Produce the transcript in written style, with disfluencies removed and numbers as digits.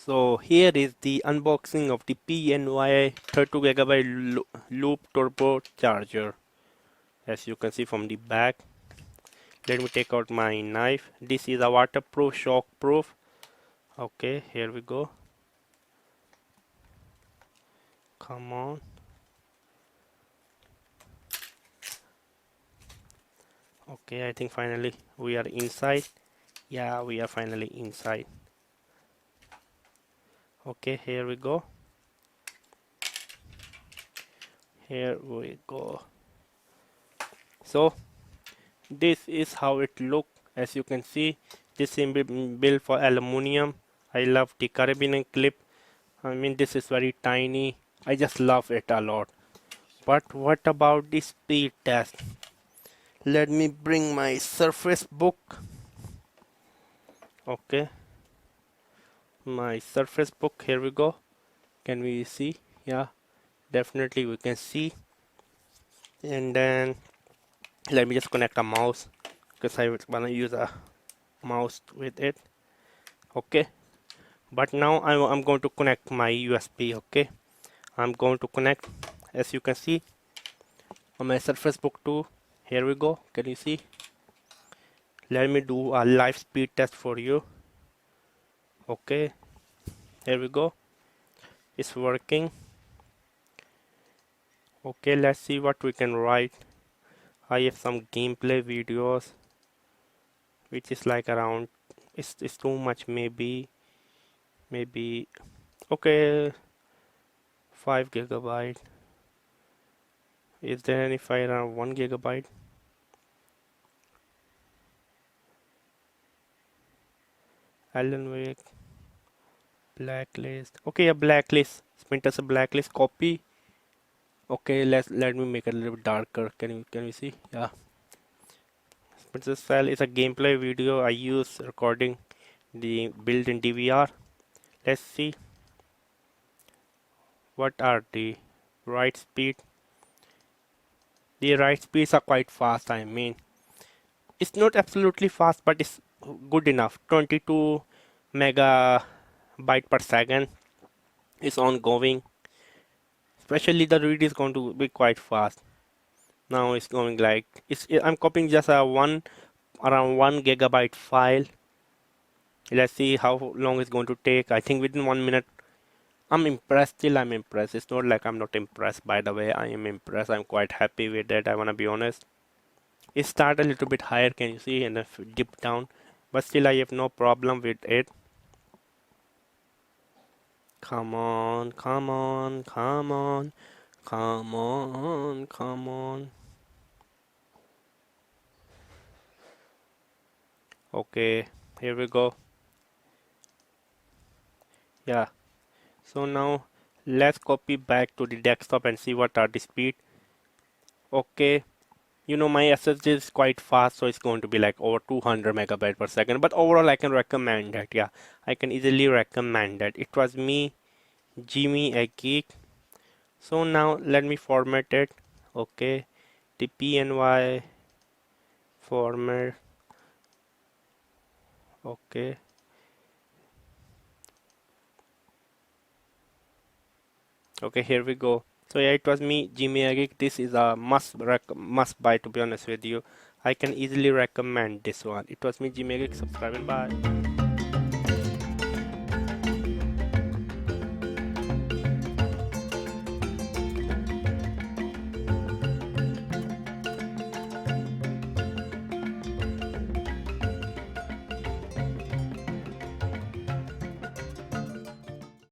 So here is the unboxing of the PNY 32GB loop turbo charger. As you can see from the back, let me take out my knife. This is a waterproof, shock proof. Okay, here we go. Come on. Okay, I think finally we are inside. Yeah, we are finally inside. Okay, here we go. Here we go. So this is how it look. As you can see, this is built for aluminium. I love the carabiner clip. I mean, this is very tiny. I just love it a lot. But what about the speed test? Let me bring my Surface book. Okay, my Surface book. Here we go. Can we see? Yeah, definitely we can see. And then let me just connect a mouse because I wanna use a mouse with it. Okay, but now I'm going to connect my USB. Okay, I'm going to connect, as you can see, on my Surface Book 2. Here we go. Can you see? Let me do a live speed test for you. Okay, here we go. It's working. Okay, let's see what we can write. I have some gameplay videos, which is like around. It's too much, maybe. Okay, 5 GB. Is there any file around 1 GB? Alan Wake, blacklist. Okay, a blacklist. Splinter's a blacklist copy. Okay, let me make it a little bit darker. Can you see? Yeah. Splinter's file is a gameplay video I use recording the built-in DVR. Let's see. What are the write speed? The write speeds are quite fast. I mean, it's not absolutely fast, but it's good enough. 22 megabyte per second is ongoing. Especially the read is going to be quite fast. Now it's going like I'm copying just around 1 GB file. Let's see how long it's going to take. I think within 1 minute. I'm impressed. Still, I'm impressed. It's not like I'm not impressed. By the way, I am impressed. I'm quite happy with it. I wanna be honest. It started a little bit higher, can you see, and then dip down, but still I have no problem with it. Come on, come on, come on, come on, come on. Okay, here we go. Yeah, so now let's copy back to the desktop and see what are the speed. Okay, you know, my SSD is quite fast, so it's going to be like over 200 megabyte per second, but overall I can recommend that. Yeah, I can easily recommend that. It was me, Jimmy, a geek. So now let me format it. Okay, the PNY format. Okay, okay, here we go. So yeah, it was me, Jimmy a geek. This is a must buy, to be honest with you. I can easily recommend this one. It was me, Jimmy a geek. Subscribe and bye.